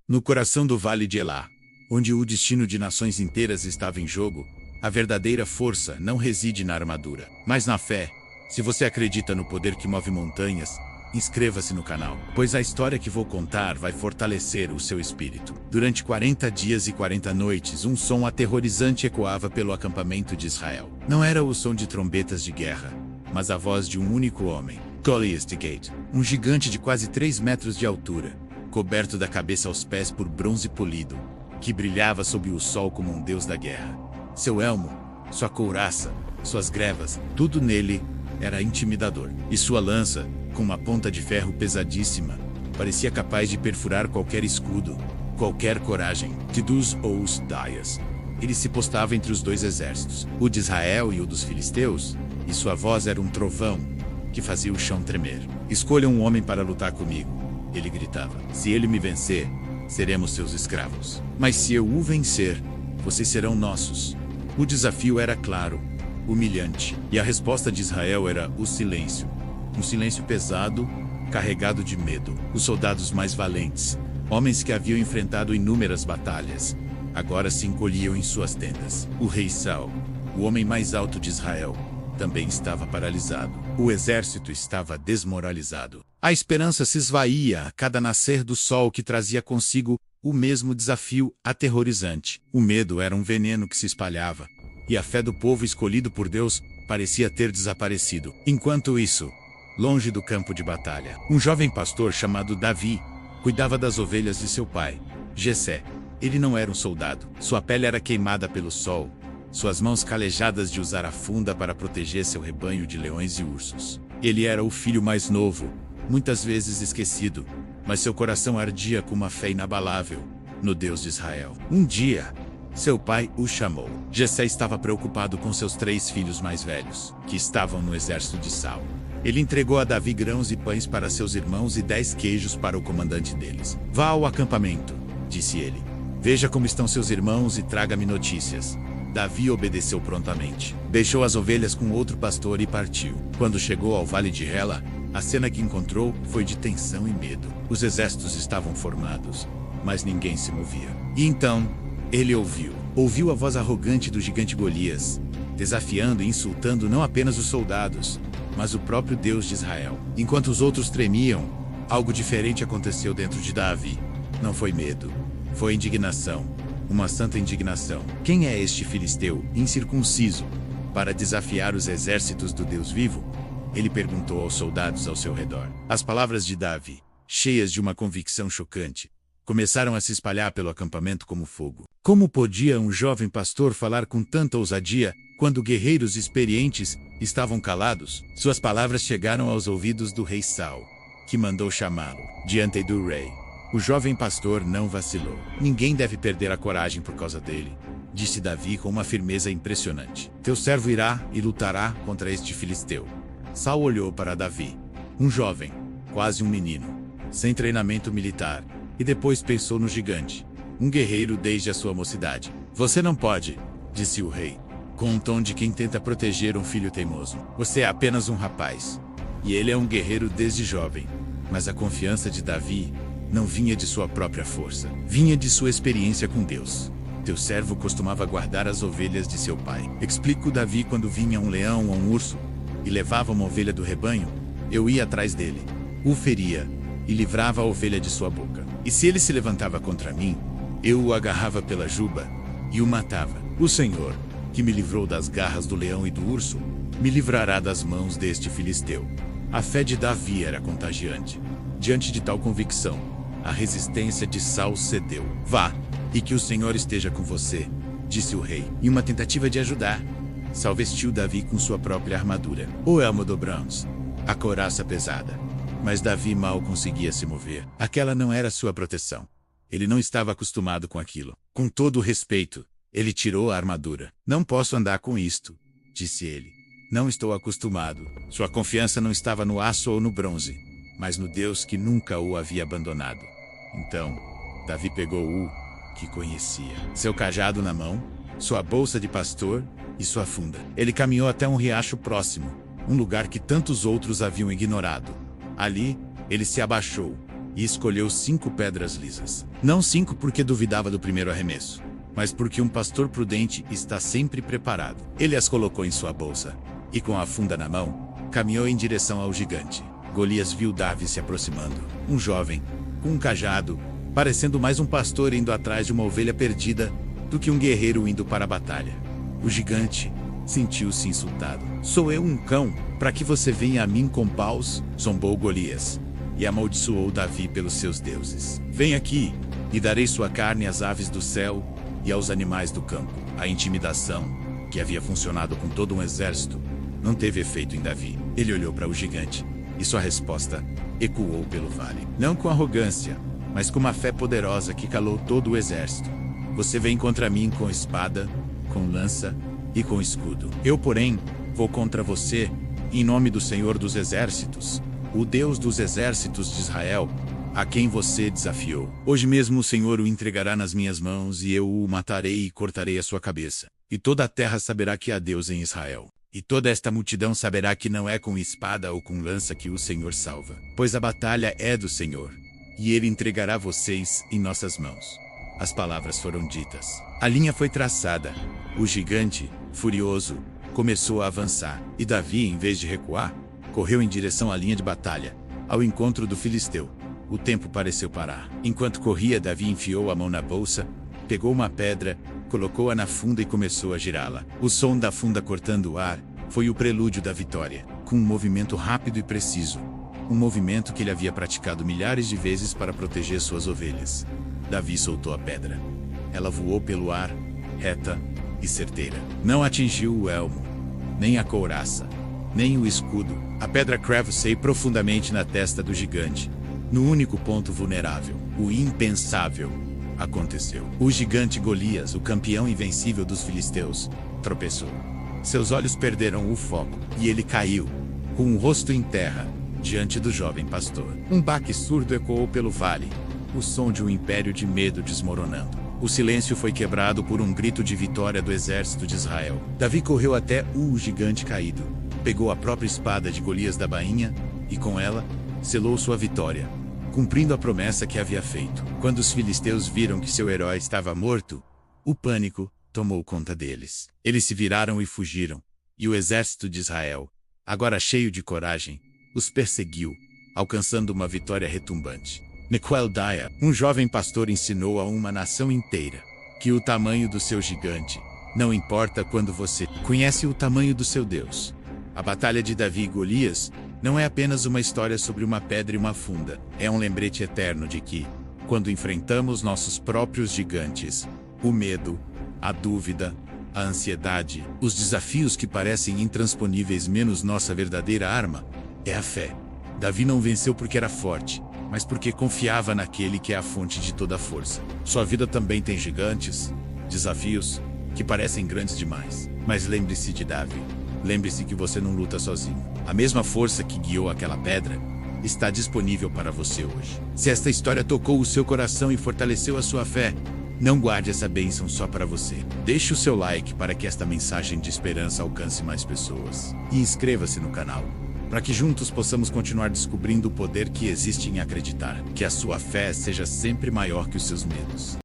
No coração do Vale de Elá, onde o destino de nações inteiras estava em jogo, a verdadeira força não reside na armadura, mas na fé. Se você acredita no poder que move montanhas, inscreva-se no canal, pois a história que vou contar vai fortalecer o seu espírito. Durante 40 dias e 40 noites, um som aterrorizante ecoava pelo acampamento de Israel. Não era o som de trombetas de guerra, mas a voz de um único homem, Goliath, um gigante de quase 3 metros de altura, coberto da cabeça aos pés por bronze polido, que brilhava sob o sol como um deus da guerra. Seu elmo, sua couraça, suas grevas, tudo nele era intimidador. E sua lança, com uma ponta de ferro pesadíssima, parecia capaz de perfurar qualquer escudo, qualquer coragem, Tidus ou os Daias. Ele se postava entre os dois exércitos, o de Israel e o dos filisteus, e sua voz era um trovão que fazia o chão tremer. Escolha um homem para lutar comigo, ele gritava. Se ele me vencer, seremos seus escravos. Mas se eu o vencer, vocês serão nossos. O desafio era claro, humilhante, e a resposta de Israel era o silêncio. Um silêncio pesado, carregado de medo. Os soldados mais valentes, homens que haviam enfrentado inúmeras batalhas, agora se encolhiam em suas tendas. O rei Saul, o homem mais alto de Israel, também estava paralisado. O exército estava desmoralizado. A esperança se esvaía a cada nascer do sol, que trazia consigo o mesmo desafio aterrorizante. O medo era um veneno que se espalhava, e a fé do povo escolhido por Deus parecia ter desaparecido. Enquanto isso, longe do campo de batalha, um jovem pastor chamado Davi cuidava das ovelhas de seu pai, Jessé. Ele não era um soldado. Sua pele era queimada pelo sol, suas mãos calejadas de usar a funda para proteger seu rebanho de leões e ursos. Ele era o filho mais novo, muitas vezes esquecido, mas seu coração ardia com uma fé inabalável no Deus de Israel. Um dia, seu pai o chamou. Jessé estava preocupado com seus 3 filhos mais velhos, que estavam no exército de Saul. Ele entregou a Davi grãos e pães para seus irmãos e 10 queijos para o comandante deles. Vá ao acampamento, disse ele. Veja como estão seus irmãos e traga-me notícias. Davi obedeceu prontamente. Deixou as ovelhas com outro pastor e partiu. Quando chegou ao Vale de Ela, a cena que encontrou foi de tensão e medo. Os exércitos estavam formados, mas ninguém se movia. E então, ele ouviu a voz arrogante do gigante Golias, desafiando e insultando não apenas os soldados, mas o próprio Deus de Israel. Enquanto os outros tremiam, algo diferente aconteceu dentro de Davi. Não foi medo, foi indignação. Uma santa indignação. Quem é este filisteu, incircunciso, para desafiar os exércitos do Deus vivo? Ele perguntou aos soldados ao seu redor. As palavras de Davi, cheias de uma convicção chocante, começaram a se espalhar pelo acampamento como fogo. Como podia um jovem pastor falar com tanta ousadia quando guerreiros experientes estavam calados? Suas palavras chegaram aos ouvidos do rei Saul, que mandou chamá-lo. Diante do rei, o jovem pastor não vacilou. Ninguém deve perder a coragem por causa dele, disse Davi com uma firmeza impressionante. Teu servo irá e lutará contra este filisteu. Saul olhou para Davi, um jovem, quase um menino, sem treinamento militar, e depois pensou no gigante, um guerreiro desde a sua mocidade. Você não pode, disse o rei, com um tom de quem tenta proteger um filho teimoso. Você é apenas um rapaz, e ele é um guerreiro desde jovem. Mas a confiança de Davi não vinha de sua própria força, vinha de sua experiência com Deus. Teu servo costumava guardar as ovelhas de seu pai. Explico Davi, quando vinha um leão ou um urso e levava uma ovelha do rebanho, eu ia atrás dele, o feria e livrava a ovelha de sua boca. E se ele se levantava contra mim, eu o agarrava pela juba e o matava. O Senhor, que me livrou das garras do leão e do urso, me livrará das mãos deste filisteu. A fé de Davi era contagiante. Diante de tal convicção, a resistência de Saul cedeu. Vá, e que o Senhor esteja com você, disse o rei. Em uma tentativa de ajudar, Saul vestiu Davi com sua própria armadura, o elmo do bronze, a couraça pesada. Mas Davi mal conseguia se mover. Aquela não era sua proteção. Ele não estava acostumado com aquilo. Com todo o respeito, ele tirou a armadura. Não posso andar com isto, disse ele. Não estou acostumado. Sua confiança não estava no aço ou no bronze, mas no Deus que nunca o havia abandonado. Então, Davi pegou o que conhecia, seu cajado na mão, sua bolsa de pastor e sua funda. Ele caminhou até um riacho próximo, um lugar que tantos outros haviam ignorado. Ali, ele se abaixou e escolheu 5 pedras lisas. Não 5 porque duvidava do primeiro arremesso, mas porque um pastor prudente está sempre preparado. Ele as colocou em sua bolsa, e com a funda na mão, caminhou em direção ao gigante. Golias viu Davi se aproximando, um jovem, com um cajado, parecendo mais um pastor indo atrás de uma ovelha perdida do que um guerreiro indo para a batalha. O gigante sentiu-se insultado. Sou eu um cão, para que você venha a mim com paus? Zombou Golias, e amaldiçoou Davi pelos seus deuses. Vem aqui, e darei sua carne às aves do céu e aos animais do campo. A intimidação, que havia funcionado com todo um exército, não teve efeito em Davi. Ele olhou para o gigante, e sua resposta ecoou pelo vale. Não com arrogância, mas com uma fé poderosa que calou todo o exército. Você vem contra mim com espada, com lança e com escudo. Eu, porém, vou contra você, em nome do Senhor dos Exércitos, o Deus dos exércitos de Israel, a quem você desafiou. Hoje mesmo o Senhor o entregará nas minhas mãos, e eu o matarei e cortarei a sua cabeça. E toda a terra saberá que há Deus em Israel. E toda esta multidão saberá que não é com espada ou com lança que o Senhor salva. Pois a batalha é do Senhor, e ele entregará vocês em nossas mãos. As palavras foram ditas. A linha foi traçada. O gigante, furioso, começou a avançar. E Davi, em vez de recuar, correu em direção à linha de batalha, ao encontro do filisteu. O tempo pareceu parar. Enquanto corria, Davi enfiou a mão na bolsa, pegou uma pedra, colocou-a na funda e começou a girá-la. O som da funda cortando o ar foi o prelúdio da vitória. Com um movimento rápido e preciso, um movimento que ele havia praticado milhares de vezes para proteger suas ovelhas, Davi soltou a pedra. Ela voou pelo ar, reta e certeira. Não atingiu o elmo, nem a couraça, nem o escudo. A pedra cravou-se profundamente na testa do gigante, no único ponto vulnerável. O impensável aconteceu. O gigante Golias, o campeão invencível dos filisteus, tropeçou. Seus olhos perderam o foco, e ele caiu, com o rosto em terra, diante do jovem pastor. Um baque surdo ecoou pelo vale, o som de um império de medo desmoronando. O silêncio foi quebrado por um grito de vitória do exército de Israel. Davi correu até o gigante caído, pegou a própria espada de Golias da bainha, e com ela, selou sua vitória, cumprindo a promessa que havia feito. Quando os filisteus viram que seu herói estava morto, o pânico tomou conta deles. Eles se viraram e fugiram, e o exército de Israel, agora cheio de coragem, os perseguiu, alcançando uma vitória retumbante. Nequeldaia, um jovem pastor, ensinou a uma nação inteira que o tamanho do seu gigante não importa quando você conhece o tamanho do seu Deus. A batalha de Davi e Golias não é apenas uma história sobre uma pedra e uma funda. É um lembrete eterno de que, quando enfrentamos nossos próprios gigantes, o medo, a dúvida, a ansiedade, os desafios que parecem intransponíveis menos nossa verdadeira arma, é a fé. Davi não venceu porque era forte, mas porque confiava naquele que é a fonte de toda a força. Sua vida também tem gigantes, desafios, que parecem grandes demais. Mas lembre-se de Davi. Lembre-se que você não luta sozinho. A mesma força que guiou aquela pedra está disponível para você hoje. Se esta história tocou o seu coração e fortaleceu a sua fé, não guarde essa bênção só para você. Deixe o seu like para que esta mensagem de esperança alcance mais pessoas. E inscreva-se no canal, para que juntos possamos continuar descobrindo o poder que existe em acreditar. Que a sua fé seja sempre maior que os seus medos.